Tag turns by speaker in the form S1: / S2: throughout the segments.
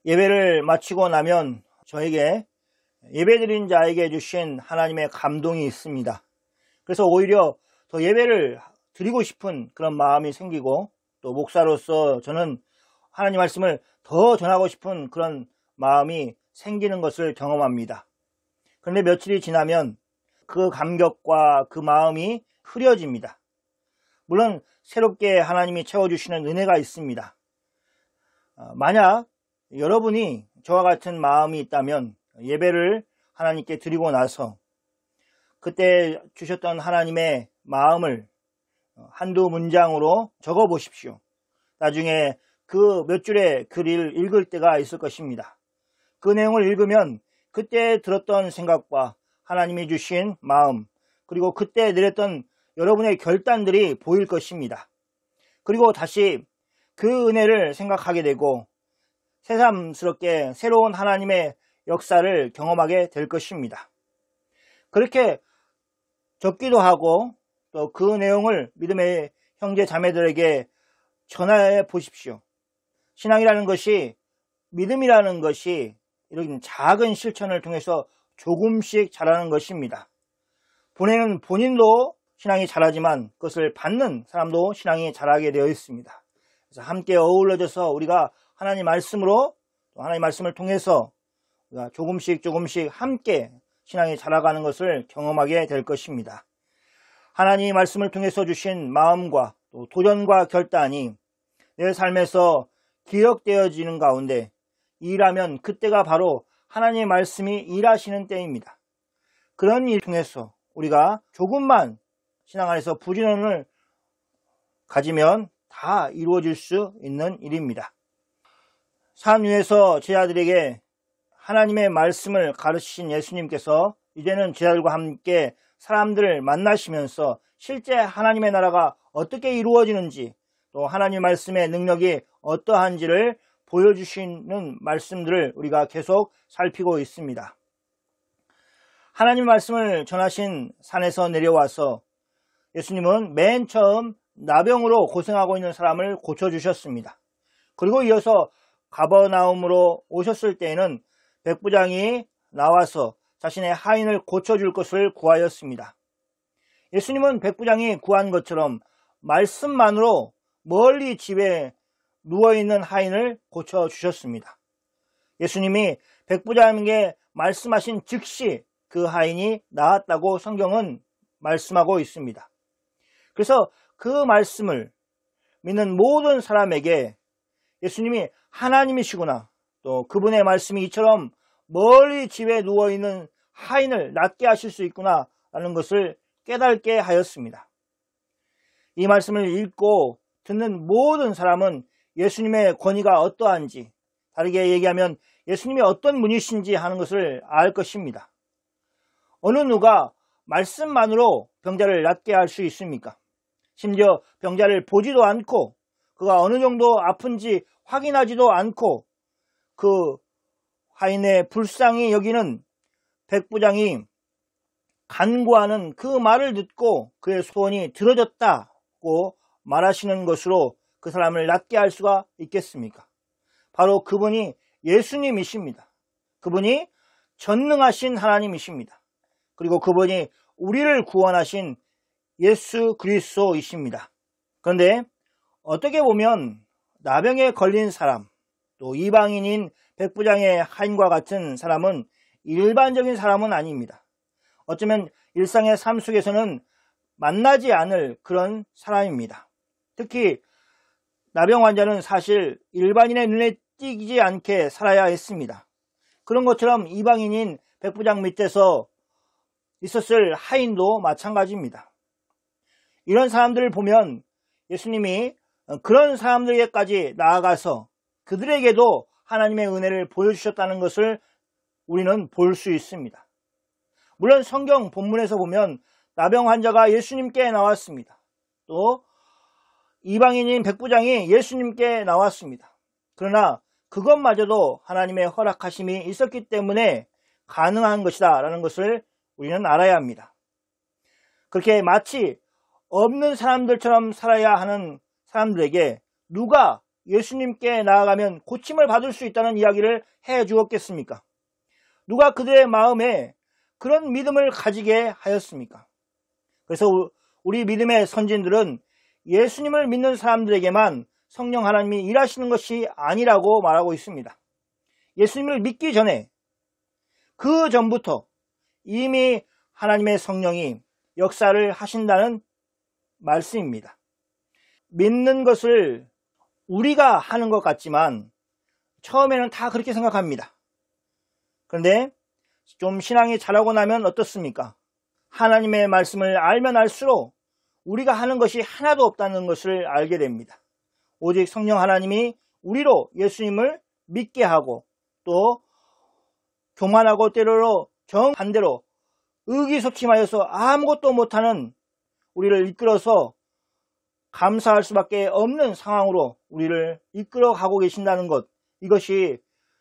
S1: 예배를 마치고 나면 저에게 예배드린 자에게 주신 하나님의 감동이 있습니다. 그래서 오히려 더 예배를 드리고 싶은 그런 마음이 생기고, 또 목사로서 저는 하나님 말씀을 더 전하고 싶은 그런 마음이 생기는 것을 경험합니다. 그런데 며칠이 지나면 그 감격과 그 마음이 흐려집니다. 물론 새롭게 하나님이 채워주시는 은혜가 있습니다. 만약 여러분이 저와 같은 마음이 있다면 예배를 하나님께 드리고 나서 그때 주셨던 하나님의 마음을 한두 문장으로 적어 보십시오. 나중에 그 몇 줄의 글을 읽을 때가 있을 것입니다. 그 내용을 읽으면 그때 들었던 생각과 하나님이 주신 마음, 그리고 그때 내렸던 여러분의 결단들이 보일 것입니다. 그리고 다시 그 은혜를 생각하게 되고 새삼스럽게 새로운 하나님의 역사를 경험하게 될 것입니다. 그렇게 적기도 하고 또 그 내용을 믿음의 형제 자매들에게 전해 보십시오. 신앙이라는 것이, 믿음이라는 것이 이런 작은 실천을 통해서 조금씩 자라는 것입니다. 본인도 신앙이 자라지만 그것을 받는 사람도 신앙이 자라게 되어 있습니다. 그래서 함께 어우러져서 우리가 하나님 말씀으로, 또 하나님 말씀을 통해서 우리가 조금씩 함께 신앙이 자라가는 것을 경험하게 될 것입니다. 하나님의 말씀을 통해서 주신 마음과 또 도전과 결단이 내 삶에서 기억되어지는 가운데 일하면 그때가 바로 하나님의 말씀이 일하시는 때입니다. 그런 일 통해서 우리가 조금만 신앙 안에서 부지런을 가지면 다 이루어질 수 있는 일입니다. 산 위에서 제자들에게 하나님의 말씀을 가르치신 예수님께서 이제는 제자들과 함께 사람들을 만나시면서 실제 하나님의 나라가 어떻게 이루어지는지, 또 하나님의 말씀의 능력이 어떠한지를 보여주시는 말씀들을 우리가 계속 살피고 있습니다. 하나님 말씀을 전하신 산에서 내려와서 예수님은 맨 처음 나병으로 고생하고 있는 사람을 고쳐주셨습니다. 그리고 이어서 가버나움으로 오셨을 때에는 백부장이 나와서 자신의 하인을 고쳐줄 것을 구하였습니다. 예수님은 백부장이 구한 것처럼 말씀만으로 멀리 집에 누워있는 하인을 고쳐주셨습니다. 예수님이 백부장에게 말씀하신 즉시 그 하인이 나았다고 성경은 말씀하고 있습니다. 그래서 그 말씀을 믿는 모든 사람에게 예수님이 하나님이시구나, 또 그분의 말씀이 이처럼 멀리 집에 누워있는 하인을 낫게 하실 수 있구나 라는 것을 깨닫게 하였습니다. 이 말씀을 읽고 듣는 모든 사람은 예수님의 권위가 어떠한지, 다르게 얘기하면 예수님이 어떤 분이신지 하는 것을 알 것입니다. 어느 누가 말씀만으로 병자를 낫게 할 수 있습니까? 심지어 병자를 보지도 않고 그가 어느 정도 아픈지 확인하지도 않고 그 하인의 불쌍히 여기는 백부장이 간구하는 그 말을 듣고 그의 소원이 들어졌다고 말하시는 것으로 그 사람을 낫게 할 수가 있겠습니까? 바로 그분이 예수님이십니다. 그분이 전능하신 하나님이십니다. 그리고 그분이 우리를 구원하신 예수 그리스도이십니다. 그런데 어떻게 보면 나병에 걸린 사람, 또 이방인인 백부장의 하인과 같은 사람은 일반적인 사람은 아닙니다. 어쩌면 일상의 삶 속에서는 만나지 않을 그런 사람입니다. 특히 나병 환자는 사실 일반인의 눈에 띄지 않게 살아야 했습니다. 그런 것처럼 이방인인 백부장 밑에서 있었을 하인도 마찬가지입니다. 이런 사람들을 보면 예수님이 그런 사람들에게까지 나아가서 그들에게도 하나님의 은혜를 보여주셨다는 것을 우리는 볼 수 있습니다. 물론 성경 본문에서 보면 나병 환자가 예수님께 나왔습니다. 또 이방인인 백부장이 예수님께 나왔습니다. 그러나 그것마저도 하나님의 허락하심이 있었기 때문에 가능한 것이다 라는 것을 우리는 알아야 합니다. 그렇게 마치 없는 사람들처럼 살아야 하는 사람들에게 누가 예수님께 나아가면 고침을 받을 수 있다는 이야기를 해 주었겠습니까? 누가 그들의 마음에 그런 믿음을 가지게 하였습니까? 그래서 우리 믿음의 선진들은 예수님을 믿는 사람들에게만 성령 하나님이 일하시는 것이 아니라고 말하고 있습니다. 예수님을 믿기 전에, 그 전부터 이미 하나님의 성령이 역사를 하신다는 말씀입니다. 믿는 것을 우리가 하는 것 같지만 처음에는 다 그렇게 생각합니다. 그런데 좀 신앙이 자라고 나면 어떻습니까? 하나님의 말씀을 알면 알수록 우리가 하는 것이 하나도 없다는 것을 알게 됩니다. 오직 성령 하나님이 우리로 예수님을 믿게 하고 또 교만하고 때로는 정반대로 의기소침하여서 아무것도 못하는 우리를 이끌어서 감사할 수밖에 없는 상황으로 우리를 이끌어 가고 계신다는 것, 이것이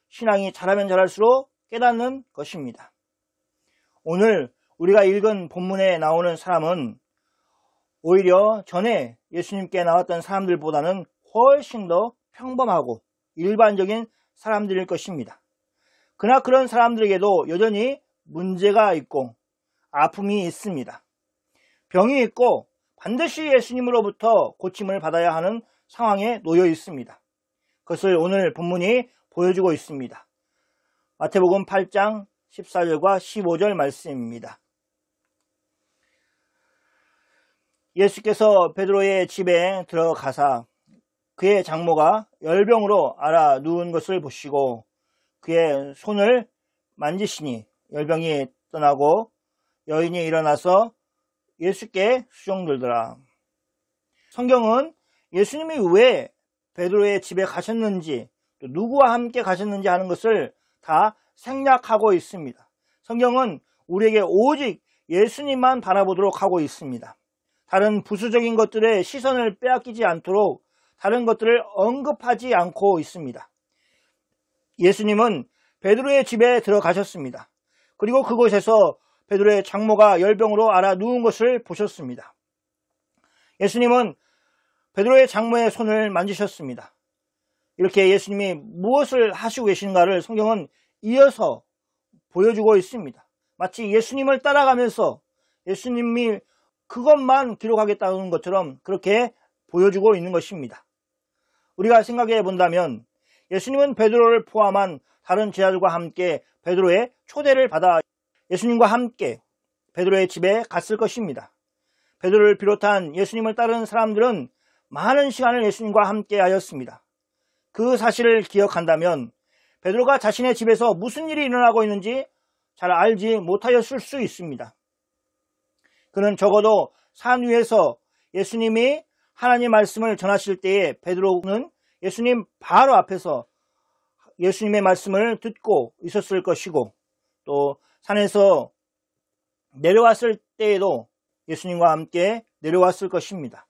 S1: 신앙이 자라면 자랄수록 깨닫는 것입니다. 오늘 우리가 읽은 본문에 나오는 사람은 오히려 전에 예수님께 나왔던 사람들보다는 훨씬 더 평범하고 일반적인 사람들일 것입니다. 그러나 그런 사람들에게도 여전히 문제가 있고 아픔이 있습니다. 병이 있고 반드시 예수님으로부터 고침을 받아야 하는 상황에 놓여 있습니다. 그것을 오늘 본문이 보여주고 있습니다. 마태복음 8장 14절과 15절 말씀입니다. 예수께서 베드로의 집에 들어가사 그의 장모가 열병으로 앓아 누운 것을 보시고 그의 손을 만지시니 열병이 떠나고 여인이 일어나서 예수께 수종들더라. 성경은 예수님이 왜 베드로의 집에 가셨는지 또 누구와 함께 가셨는지 하는 것을 다 생략하고 있습니다. 성경은 우리에게 오직 예수님만 바라보도록 하고 있습니다. 다른 부수적인 것들의 시선을 빼앗기지 않도록 다른 것들을 언급하지 않고 있습니다. 예수님은 베드로의 집에 들어가셨습니다. 그리고 그곳에서 베드로의 장모가 열병으로 앓아 누운 것을 보셨습니다. 예수님은 베드로의 장모의 손을 만지셨습니다. 이렇게 예수님이 무엇을 하시고 계신가를 성경은 이어서 보여주고 있습니다. 마치 예수님을 따라가면서 예수님이 그것만 기록하겠다는 것처럼 그렇게 보여주고 있는 것입니다. 우리가 생각해 본다면 예수님은 베드로를 포함한 다른 제자들과 함께 베드로의 초대를 받아 예수님과 함께 베드로의 집에 갔을 것입니다. 베드로를 비롯한 예수님을 따르는 사람들은 많은 시간을 예수님과 함께 하였습니다. 그 사실을 기억한다면 베드로가 자신의 집에서 무슨 일이 일어나고 있는지 잘 알지 못하였을 수 있습니다. 그는 적어도 산 위에서 예수님이 하나님 말씀을 전하실 때에 베드로는 예수님 바로 앞에서 예수님의 말씀을 듣고 있었을 것이고 또 산에서 내려왔을 때에도 예수님과 함께 내려왔을 것입니다.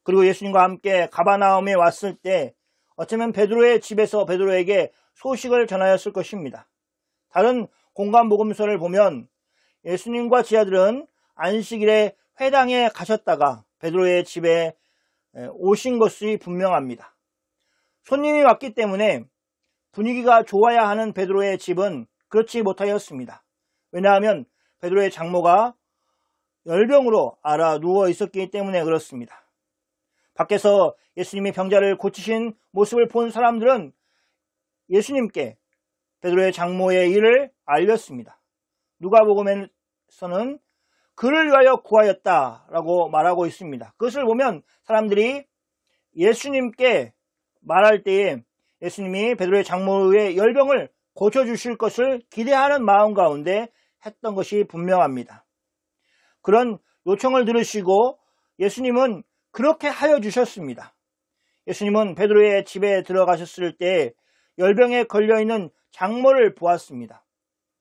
S1: 그리고 예수님과 함께 가버나움에 왔을 때 어쩌면 베드로의 집에서 베드로에게 소식을 전하였을 것입니다. 다른 공간 복음서를 보면 예수님과 제자들은 안식일에 회당에 가셨다가 베드로의 집에 오신 것이 분명합니다. 손님이 왔기 때문에 분위기가 좋아야 하는 베드로의 집은 그렇지 못하였습니다. 왜냐하면 베드로의 장모가 열병으로 앓아 누워 있었기 때문에 그렇습니다. 밖에서 예수님이 병자를 고치신 모습을 본 사람들은 예수님께 베드로의 장모의 일을 알렸습니다. 누가복음에서는 그를 위하여 구하였다라고 말하고 있습니다. 그것을 보면 사람들이 예수님께 말할 때에 예수님이 베드로의 장모의 열병을 고쳐주실 것을 기대하는 마음 가운데 했던 것이 분명합니다. 그런 요청을 들으시고 예수님은 그렇게 하여 주셨습니다. 예수님은 베드로의 집에 들어가셨을 때 열병에 걸려있는 장모를 보았습니다.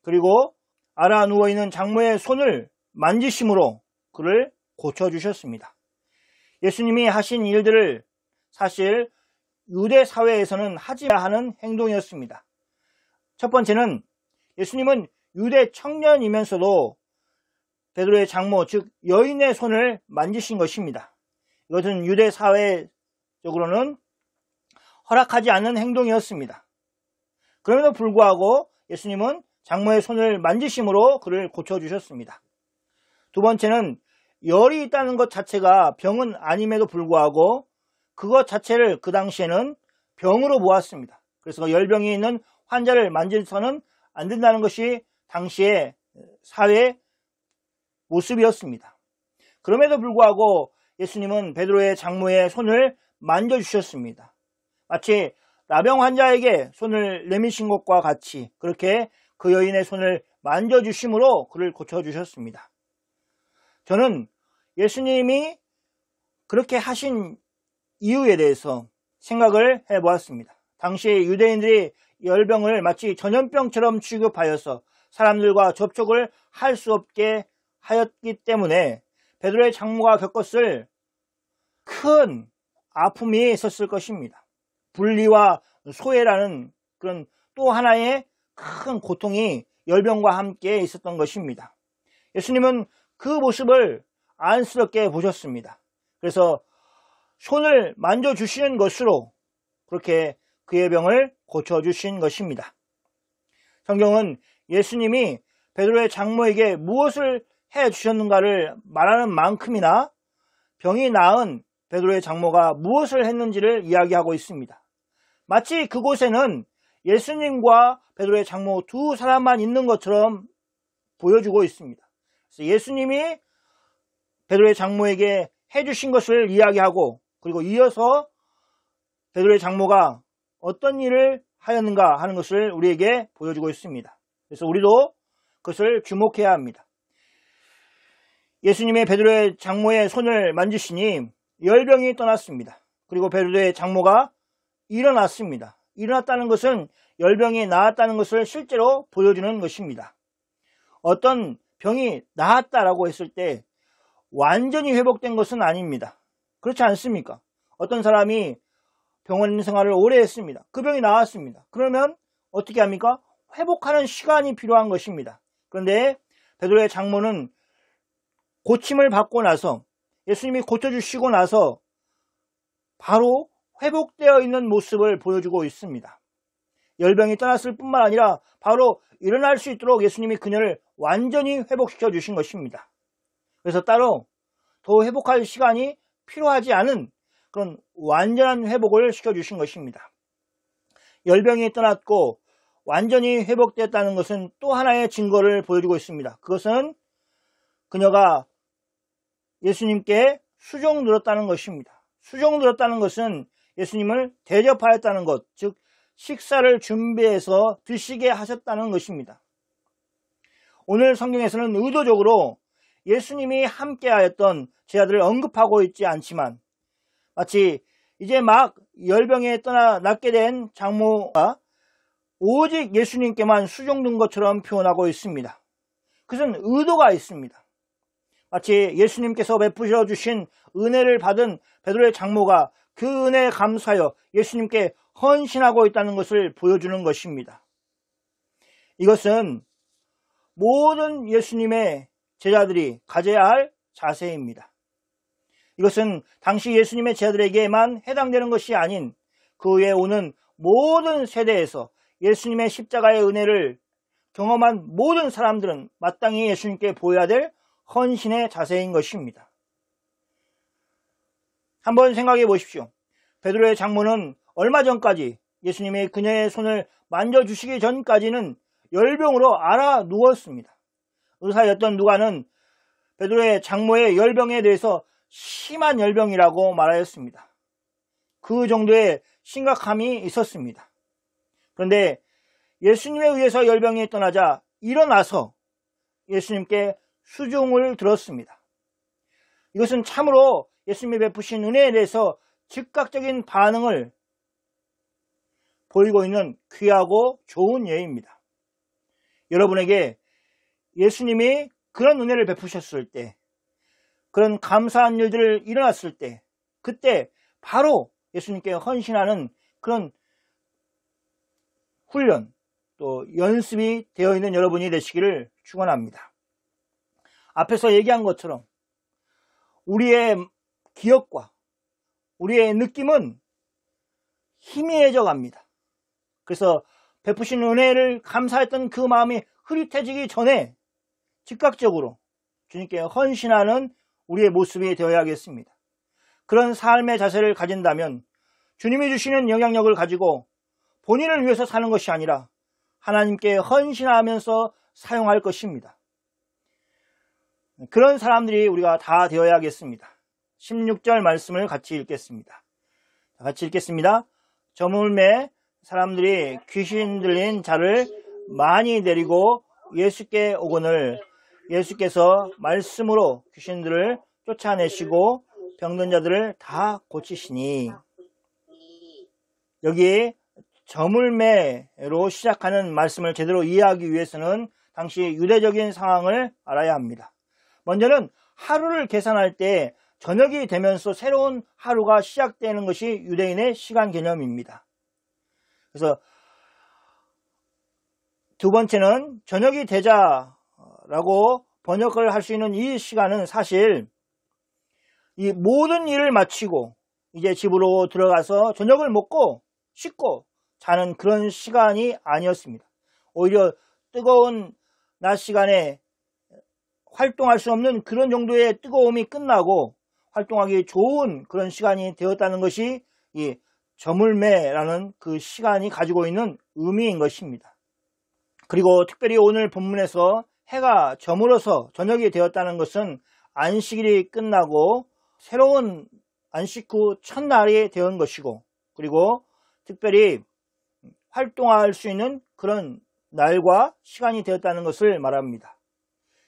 S1: 그리고 앓아 누워있는 장모의 손을 만지심으로 그를 고쳐주셨습니다. 예수님이 하신 일들을 사실 유대 사회에서는 하지 하는 행동이었습니다. 첫 번째는 예수님은 유대 청년이면서도 베드로의 장모, 즉 여인의 손을 만지신 것입니다. 이것은 유대 사회적으로는 허락하지 않는 행동이었습니다. 그럼에도 불구하고 예수님은 장모의 손을 만지심으로 그를 고쳐주셨습니다. 두 번째는 열이 있다는 것 자체가 병은 아님에도 불구하고 그것 자체를 그 당시에는 병으로 보았습니다. 그래서 열병이 있는 환자를 만져서는 안 된다는 것이 당시의 사회의 모습이었습니다. 그럼에도 불구하고 예수님은 베드로의 장모의 손을 만져주셨습니다. 마치 나병 환자에게 손을 내미신 것과 같이 그렇게 그 여인의 손을 만져주심으로 그를 고쳐주셨습니다. 저는 예수님이 그렇게 하신 이유에 대해서 생각을 해보았습니다. 당시 유대인들이 열병을 마치 전염병처럼 취급하여서 사람들과 접촉을 할 수 없게 하였기 때문에 베드로의 장모가 겪었을 큰 아픔이 있었을 것입니다. 분리와 소외라는 그런 또 하나의 큰 고통이 열병과 함께 있었던 것입니다. 예수님은 그 모습을 안쓰럽게 보셨습니다. 그래서 손을 만져주시는 것으로 그렇게 그의 병을 고쳐주신 것입니다. 성경은 예수님이 베드로의 장모에게 무엇을 해주셨는가를 말하는 만큼이나 병이 나은 베드로의 장모가 무엇을 했는지를 이야기하고 있습니다. 마치 그곳에는 예수님과 베드로의 장모 두 사람만 있는 것처럼 보여주고 있습니다. 그래서 예수님이 베드로의 장모에게 해주신 것을 이야기하고 그리고 이어서 베드로의 장모가 어떤 일을 하였는가 하는 것을 우리에게 보여주고 있습니다. 그래서 우리도 그것을 주목해야 합니다. 예수님의 베드로의 장모의 손을 만지시니 열병이 떠났습니다. 그리고 베드로의 장모가 일어났습니다. 일어났다는 것은 열병이 나았다는 것을 실제로 보여주는 것입니다. 어떤 병이 나았다라고 했을 때 완전히 회복된 것은 아닙니다. 그렇지 않습니까? 어떤 사람이 병원 생활을 오래 했습니다. 그 병이 나았습니다. 그러면 어떻게 합니까? 회복하는 시간이 필요한 것입니다. 그런데 베드로의 장모는 고침을 받고 나서 예수님이 고쳐주시고 나서 바로 회복되어 있는 모습을 보여주고 있습니다. 열병이 떠났을 뿐만 아니라 바로 일어날 수 있도록 예수님이 그녀를 완전히 회복시켜 주신 것입니다. 그래서 따로 더 회복할 시간이 필요하지 않은 그런 완전한 회복을 시켜주신 것입니다. 열병이 떠났고 완전히 회복되었다는 것은 또 하나의 증거를 보여주고 있습니다. 그것은 그녀가 예수님께 수종 들었다는 것입니다. 수종 들었다는 것은 예수님을 대접하였다는 것, 즉 식사를 준비해서 드시게 하셨다는 것입니다. 오늘 성경에서는 의도적으로 예수님이 함께하였던 제자들을 언급하고 있지 않지만 마치 이제 막 열병에 낫게 된 장모가 오직 예수님께만 수종든 것처럼 표현하고 있습니다. 그것은 의도가 있습니다. 마치 예수님께서 베푸셔 주신 은혜를 받은 베드로의 장모가 그 은혜에 감사하여 예수님께 헌신하고 있다는 것을 보여주는 것입니다. 이것은 모든 예수님의 제자들이 가져야 할 자세입니다. 이것은 당시 예수님의 제자들에게만 해당되는 것이 아닌 그 후에 오는 모든 세대에서 예수님의 십자가의 은혜를 경험한 모든 사람들은 마땅히 예수님께 보여야 될 헌신의 자세인 것입니다. 한번 생각해 보십시오. 베드로의 장모는 얼마 전까지 예수님이 그녀의 손을 만져주시기 전까지는 열병으로 앓아 누웠습니다. 의사였던 누가는 베드로의 장모의 열병에 대해서 심한 열병이라고 말하였습니다. 그 정도의 심각함이 있었습니다. 그런데 예수님에 의해서 열병이 떠나자 일어나서 예수님께 수종을 들었습니다. 이것은 참으로 예수님이 베푸신 은혜에 대해서 즉각적인 반응을 보이고 있는 귀하고 좋은 예입니다. 여러분에게 예수님이 그런 은혜를 베푸셨을 때, 그런 감사한 일들을 일어났을 때, 그때 바로 예수님께 헌신하는 그런 훈련, 또 연습이 되어 있는 여러분이 되시기를 축원합니다. 앞에서 얘기한 것처럼 우리의 기억과 우리의 느낌은 희미해져 갑니다. 그래서 베푸신 은혜를 감사했던 그 마음이 흐릿해지기 전에 즉각적으로 주님께 헌신하는 우리의 모습이 되어야겠습니다. 그런 삶의 자세를 가진다면 주님이 주시는 영향력을 가지고 본인을 위해서 사는 것이 아니라 하나님께 헌신하면서 사용할 것입니다. 그런 사람들이 우리가 다 되어야겠습니다. 16절 말씀을 같이 읽겠습니다. 같이 읽겠습니다. 저물매 사람들이 귀신 들린 자를 많이 데리고 예수께 오거늘 예수께서 말씀으로 귀신들을 쫓아내시고 병든 자들을 다 고치시니. 여기 저물매로 시작하는 말씀을 제대로 이해하기 위해서는 당시 유대적인 상황을 알아야 합니다. 먼저는 하루를 계산할 때 저녁이 되면서 새로운 하루가 시작되는 것이 유대인의 시간 개념입니다. 그래서 두 번째는 저녁이 되자라고 번역을 할 수 있는 이 시간은 사실 이 모든 일을 마치고 이제 집으로 들어가서 저녁을 먹고 씻고 자는 그런 시간이 아니었습니다. 오히려 뜨거운 낮 시간에 활동할 수 없는 그런 정도의 뜨거움이 끝나고 활동하기 좋은 그런 시간이 되었다는 것이 이 저물매라는 그 시간이 가지고 있는 의미인 것입니다. 그리고 특별히 오늘 본문에서 해가 저물어서 저녁이 되었다는 것은 안식일이 끝나고 새로운 안식 후 첫날이 되은 것이고, 그리고 특별히 활동할 수 있는 그런 날과 시간이 되었다는 것을 말합니다.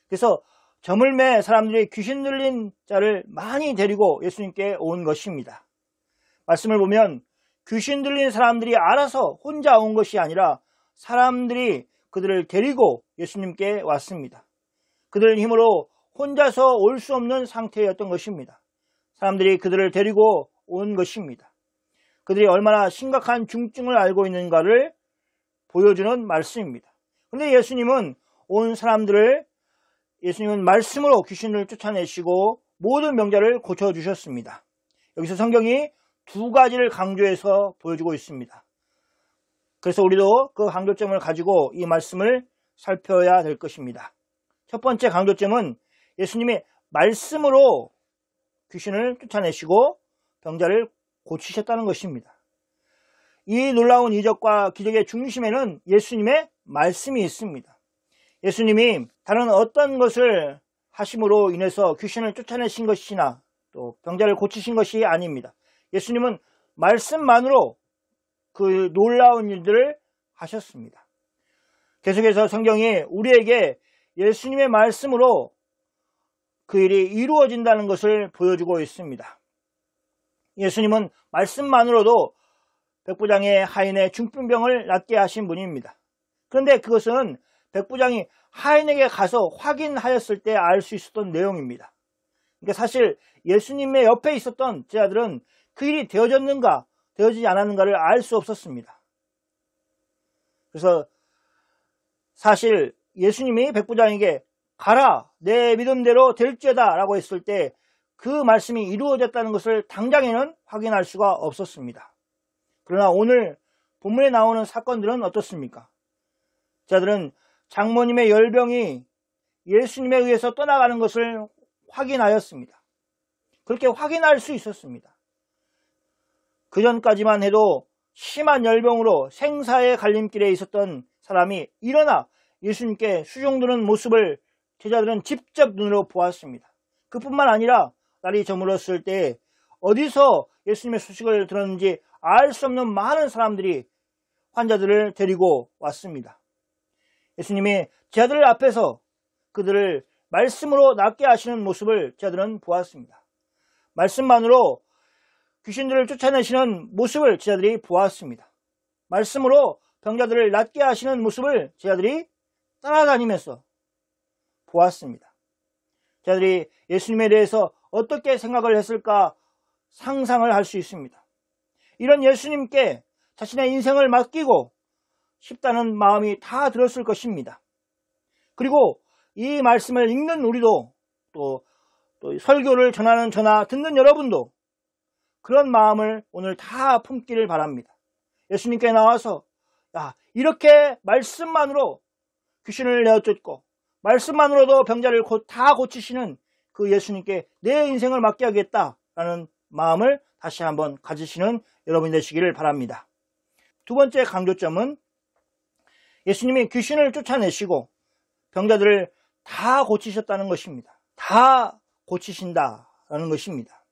S1: 그래서 저물매 사람들이 귀신 들린 자를 많이 데리고 예수님께 온 것입니다. 말씀을 보면 귀신 들린 사람들이 알아서 혼자 온 것이 아니라 사람들이 그들을 데리고 예수님께 왔습니다. 그들 힘으로 혼자서 올 수 없는 상태였던 것입니다. 사람들이 그들을 데리고 온 것입니다. 그들이 얼마나 심각한 중증을 알고 있는가를 보여주는 말씀입니다. 그런데 예수님은 온 사람들을 예수님은 말씀으로 귀신을 쫓아내시고 모든 병자를 고쳐주셨습니다. 여기서 성경이 두 가지를 강조해서 보여주고 있습니다. 그래서 우리도 그 강조점을 가지고 이 말씀을 살펴야 될 것입니다. 첫 번째 강조점은 예수님이 말씀으로 귀신을 쫓아내시고 병자를 고치셨다는 것입니다. 이 놀라운 이적과 기적의 중심에는 예수님의 말씀이 있습니다. 예수님이 다른 어떤 것을 하심으로 인해서 귀신을 쫓아내신 것이나 또 병자를 고치신 것이 아닙니다. 예수님은 말씀만으로 그 놀라운 일들을 하셨습니다. 계속해서 성경이 우리에게 예수님의 말씀으로 그 일이 이루어진다는 것을 보여주고 있습니다. 예수님은 말씀만으로도 백부장의 하인의 중풍병을 낫게 하신 분입니다. 그런데 그것은 백부장이 하인에게 가서 확인하였을 때 알 수 있었던 내용입니다. 그러니까 사실 예수님의 옆에 있었던 제자들은 그 일이 되어졌는가 되어지지 않았는가를 알 수 없었습니다. 그래서 사실 예수님이 백부장에게 가라 내 믿음대로 될지어다 라고 했을 때 그 말씀이 이루어졌다는 것을 당장에는 확인할 수가 없었습니다. 그러나 오늘 본문에 나오는 사건들은 어떻습니까? 제자들은 장모님의 열병이 예수님에 의해서 떠나가는 것을 확인하였습니다. 그렇게 확인할 수 있었습니다. 그 전까지만 해도 심한 열병으로 생사의 갈림길에 있었던 사람이 일어나 예수님께 수종드는 모습을 제자들은 직접 눈으로 보았습니다. 그뿐만 아니라 날이 저물었을 때 어디서 예수님의 소식을 들었는지 알 수 없는 많은 사람들이 환자들을 데리고 왔습니다. 예수님이 제자들 앞에서 그들을 말씀으로 낫게 하시는 모습을 제자들은 보았습니다. 말씀만으로 귀신들을 쫓아내시는 모습을 제자들이 보았습니다. 말씀으로 병자들을 낫게 하시는 모습을 제자들이 따라다니면서 보았습니다. 제자들이 예수님에 대해서 어떻게 생각을 했을까 상상을 할 수 있습니다. 이런 예수님께 자신의 인생을 맡기고 싶다는 마음이 다 들었을 것입니다. 그리고 이 말씀을 읽는 우리도 또 설교를 전하는 저나 듣는 여러분도 그런 마음을 오늘 다 품기를 바랍니다. 예수님께 나와서 이렇게 말씀만으로 귀신을 내어쫓고 말씀만으로도 병자를 다 고치시는 그 예수님께 내 인생을 맡겨야겠다라는 마음을 다시 한번 가지시는 여러분이 되시기를 바랍니다. 두 번째 강조점은 예수님이 귀신을 쫓아내시고 병자들을 다 고치셨다는 것입니다. 다 고치신다라는 것입니다.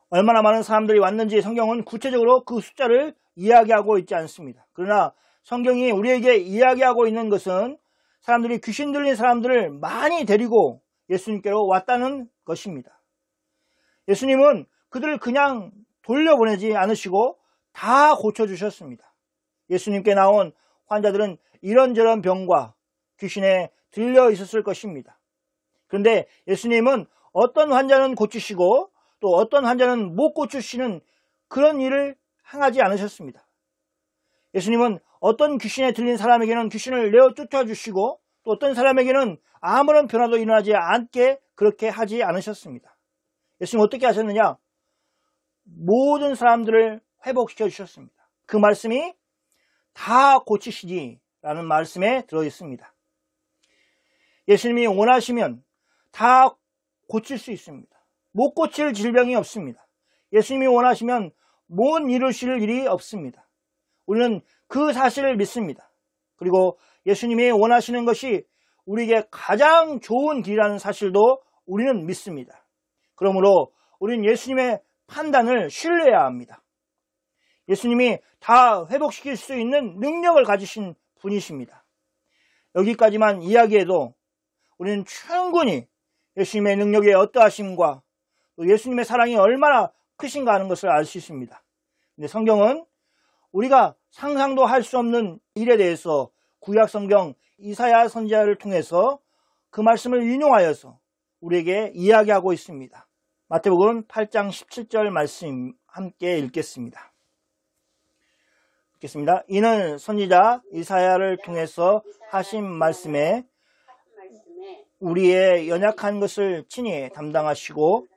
S1: 얼마나 많은 사람들이 왔는지 성경은 구체적으로 그 숫자를 이야기하고 있지 않습니다. 그러나 성경이 우리에게 이야기하고 있는 것은 사람들이 귀신 들린 사람들을 많이 데리고 예수님께로 왔다는 것입니다. 예수님은 그들을 그냥 돌려보내지 않으시고 다 고쳐주셨습니다. 예수님께 나온 환자들은 이런저런 병과 귀신에 들려 있었을 것입니다. 그런데 예수님은 어떤 환자는 고치시고 또 어떤 환자는 못 고치시는 그런 일을 행하지 않으셨습니다. 예수님은 어떤 귀신에 들린 사람에게는 귀신을 내어 쫓아주시고 또 어떤 사람에게는 아무런 변화도 일어나지 않게 그렇게 하지 않으셨습니다. 예수님은 어떻게 하셨느냐? 모든 사람들을 회복시켜 주셨습니다. 그 말씀이 다 고치시지라는 말씀에 들어있습니다. 예수님이 원하시면 다 고칠 수 있습니다. 못 고칠 질병이 없습니다. 예수님이 원하시면 못 이루실 일이 없습니다. 우리는 그 사실을 믿습니다. 그리고 예수님이 원하시는 것이 우리에게 가장 좋은 길이라는 사실도 우리는 믿습니다. 그러므로 우리는 예수님의 판단을 신뢰해야 합니다. 예수님이 다 회복시킬 수 있는 능력을 가지신 분이십니다. 여기까지만 이야기해도 우리는 충분히 예수님의 능력의 어떠하심과 또 예수님의 사랑이 얼마나 크신가 하는 것을 알 수 있습니다. 근데 성경은 우리가 상상도 할 수 없는 일에 대해서 구약 성경 이사야 선지자를 통해서 그 말씀을 인용하여서 우리에게 이야기하고 있습니다. 마태복음 8장 17절 말씀 함께 읽겠습니다. 읽겠습니다. 이는 선지자 이사야를 통해서 하신 말씀에 우리의 연약한 것을 친히 담당하시고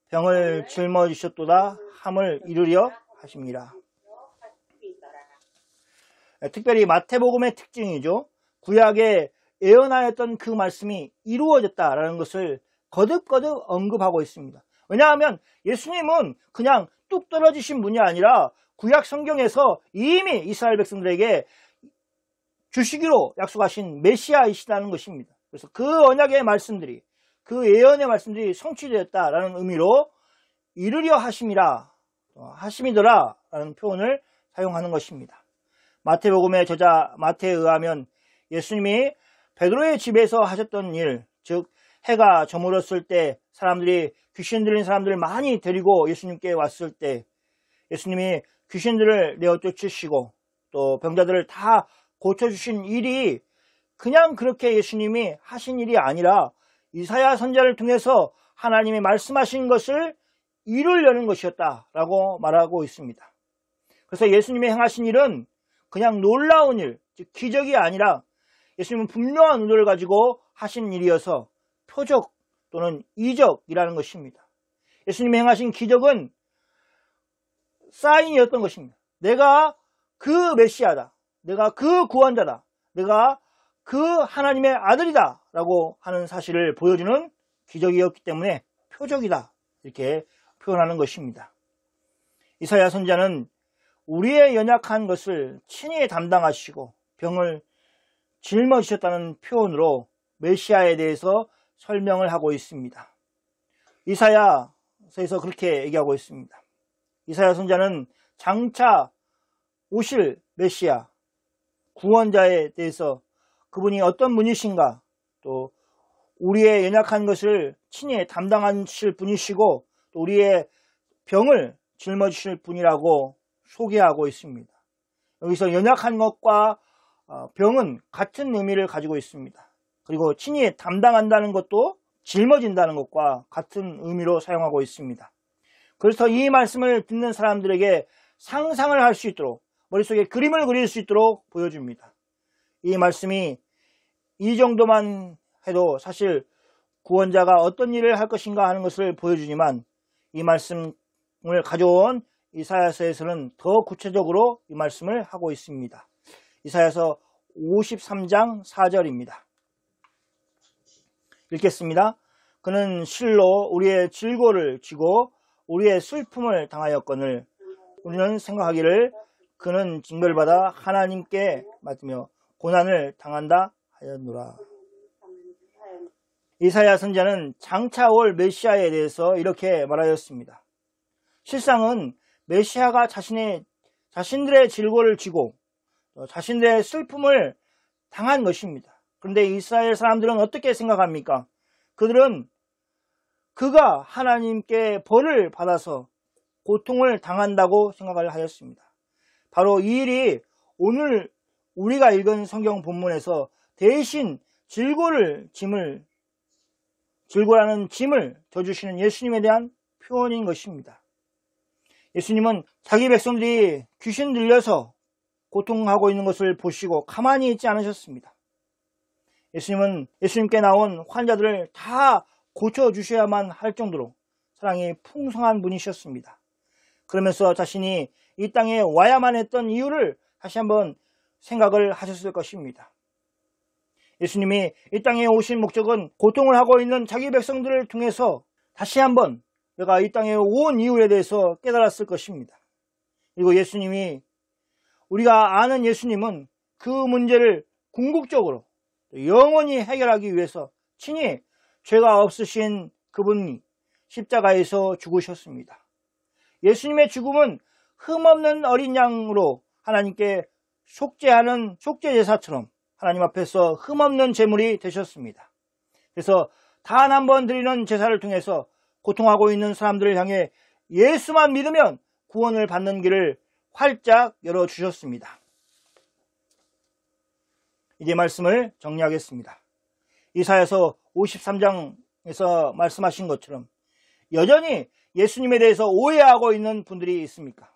S1: 병을 짊어지셨도다 함을 이루려 하십니다. 특별히 마태복음의 특징이죠. 구약에 예언하였던 그 말씀이 이루어졌다라는 것을 거듭거듭 언급하고 있습니다. 왜냐하면 예수님은 그냥 뚝 떨어지신 분이 아니라 구약 성경에서 이미 이스라엘 백성들에게 주시기로 약속하신 메시아이시다는 것입니다. 그래서 그 언약의 말씀들이, 그 예언의 말씀들이 성취되었다라는 의미로 이루려 하심이라, 하심이더라 라는 표현을 사용하는 것입니다. 마태복음의 저자 마태에 의하면 예수님이 베드로의 집에서 하셨던 일, 즉 해가 저물었을 때 사람들이 귀신 들린 사람들을 많이 데리고 예수님께 왔을 때 예수님이 귀신들을 내어 쫓으시고 또 병자들을 다 고쳐주신 일이 그냥 그렇게 예수님이 하신 일이 아니라 이사야 선지자를 통해서 하나님이 말씀하신 것을 이루려는 것이었다라고 말하고 있습니다. 그래서 예수님이 행하신 일은 그냥 놀라운 일, 즉 기적이 아니라 예수님은 분명한 의도를 가지고 하신 일이어서 표적 또는 이적이라는 것입니다. 예수님이 행하신 기적은 사인이었던 것입니다. 내가 그 메시아다. 내가 그 구원자다. 내가 그 하나님의 아들이다 라고 하는 사실을 보여주는 기적이었기 때문에 표적이다 이렇게 표현하는 것입니다. 이사야 선지자는 우리의 연약한 것을 친히 담당하시고 병을 짊어지셨다는 표현으로 메시아에 대해서 설명을 하고 있습니다. 이사야서에서 그렇게 얘기하고 있습니다. 이사야 선지자는 장차 오실 메시아, 구원자에 대해서 그분이 어떤 분이신가, 또 우리의 연약한 것을 친히 담당하실 분이시고 또 우리의 병을 짊어지실 분이라고 소개하고 있습니다. 여기서 연약한 것과 병은 같은 의미를 가지고 있습니다. 그리고 친히 담당한다는 것도 짊어진다는 것과 같은 의미로 사용하고 있습니다. 그래서 이 말씀을 듣는 사람들에게 상상을 할 수 있도록 머릿속에 그림을 그릴 수 있도록 보여줍니다. 이 말씀이 이 정도만 해도 사실 구원자가 어떤 일을 할 것인가 하는 것을 보여주지만 이 말씀을 가져온 이사야서에서는 더 구체적으로 이 말씀을 하고 있습니다. 이사야서 53장 4절입니다. 읽겠습니다. 그는 실로 우리의 질고를 지고 우리의 슬픔을 당하였거늘 우리는 생각하기를 그는 징벌받아 하나님께 맞으며 고난을 당한다 하였노라. 이사야 선지자는 장차 올 메시아에 대해서 이렇게 말하였습니다. 실상은 메시아가 자신들의 질고를 지고 자신들의 슬픔을 당한 것입니다. 그런데 이스라엘 사람들은 어떻게 생각합니까? 그들은 그가 하나님께 벌을 받아서 고통을 당한다고 생각을 하였습니다. 바로 이 일이 오늘 우리가 읽은 성경 본문에서 대신 질고라는 짐을 져주시는 예수님에 대한 표현인 것입니다. 예수님은 자기 백성들이 귀신 들려서 고통하고 있는 것을 보시고 가만히 있지 않으셨습니다. 예수님은 예수님께 나온 환자들을 다 고쳐주셔야만 할 정도로 사랑이 풍성한 분이셨습니다. 그러면서 자신이 이 땅에 와야만 했던 이유를 다시 한번 생각을 하셨을 것입니다. 예수님이 이 땅에 오신 목적은 고통을 하고 있는 자기 백성들을 통해서 다시 한번 내가 이 땅에 온 이유에 대해서 깨달았을 것입니다. 그리고 예수님이 우리가 아는 예수님은 그 문제를 궁극적으로 영원히 해결하기 위해서 친히 죄가 없으신 그분이 십자가에서 죽으셨습니다. 예수님의 죽음은 흠없는 어린 양으로 하나님께 속죄하는 속죄제사처럼 하나님 앞에서 흠없는 제물이 되셨습니다. 그래서 단 한 번 드리는 제사를 통해서 고통하고 있는 사람들을 향해 예수만 믿으면 구원을 받는 길을 활짝 열어주셨습니다. 이제 말씀을 정리하겠습니다. 이사야서 53장에서 말씀하신 것처럼 여전히 예수님에 대해서 오해하고 있는 분들이 있습니까?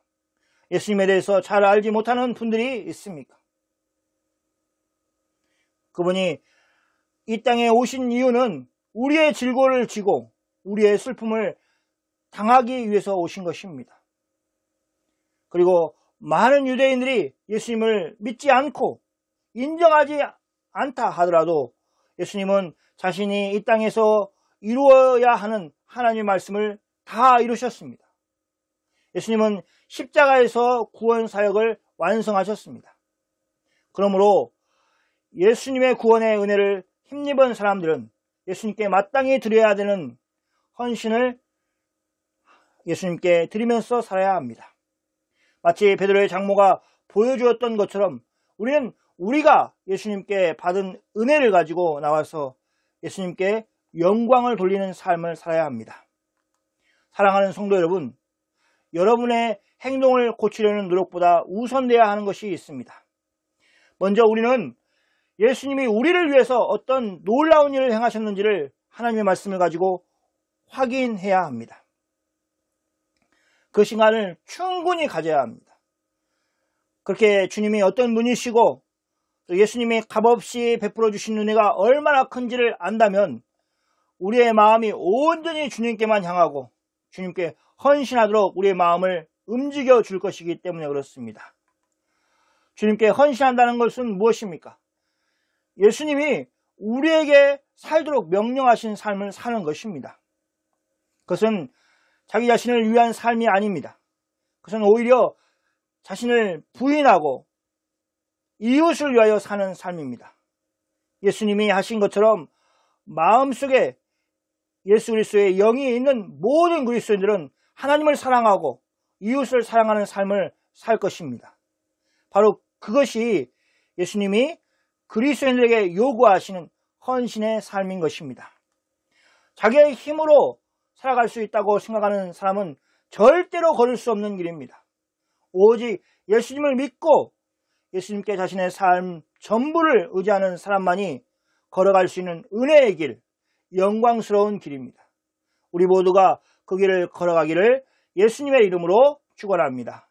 S1: 예수님에 대해서 잘 알지 못하는 분들이 있습니까? 그분이 이 땅에 오신 이유는 우리의 질고를 지고 우리의 슬픔을 당하기 위해서 오신 것입니다. 그리고 많은 유대인들이 예수님을 믿지 않고 인정하지 않다 하더라도 예수님은 자신이 이 땅에서 이루어야 하는 하나님의 말씀을 다 이루셨습니다. 예수님은 십자가에서 구원 사역을 완성하셨습니다. 그러므로 예수님의 구원의 은혜를 힘입은 사람들은 예수님께 마땅히 드려야 되는 헌신을 예수님께 드리면서 살아야 합니다. 마치 베드로의 장모가 보여주었던 것처럼 우리는 우리가 예수님께 받은 은혜를 가지고 나와서 예수님께 영광을 돌리는 삶을 살아야 합니다. 사랑하는 성도 여러분, 여러분의 행동을 고치려는 노력보다 우선돼야 하는 것이 있습니다. 먼저 우리는 예수님이 우리를 위해서 어떤 놀라운 일을 행하셨는지를 하나님의 말씀을 가지고 확인해야 합니다. 그 시간을 충분히 가져야 합니다. 그렇게 주님이 어떤 분이시고 또 예수님이 값없이 베풀어 주신 은혜가 얼마나 큰지를 안다면 우리의 마음이 온전히 주님께만 향하고 주님께 헌신하도록 우리의 마음을 움직여 줄 것이기 때문에 그렇습니다. 주님께 헌신한다는 것은 무엇입니까? 예수님이 우리에게 살도록 명령하신 삶을 사는 것입니다. 그것은 자기 자신을 위한 삶이 아닙니다. 그것은 오히려 자신을 부인하고 이웃을 위하여 사는 삶입니다. 예수님이 하신 것처럼 마음속에 예수 그리스도의 영이 있는 모든 그리스도인들은 하나님을 사랑하고 이웃을 사랑하는 삶을 살 것입니다. 바로 그것이 예수님이 그리스도인들에게 요구하시는 헌신의 삶인 것입니다. 자기의 힘으로 살아갈 수 있다고 생각하는 사람은 절대로 걸을 수 없는 길입니다. 오직 예수님을 믿고 예수님께 자신의 삶 전부를 의지하는 사람만이 걸어갈 수 있는 은혜의 길, 영광스러운 길입니다. 우리 모두가 그 길을 걸어가기를 예수님의 이름으로 축원합니다.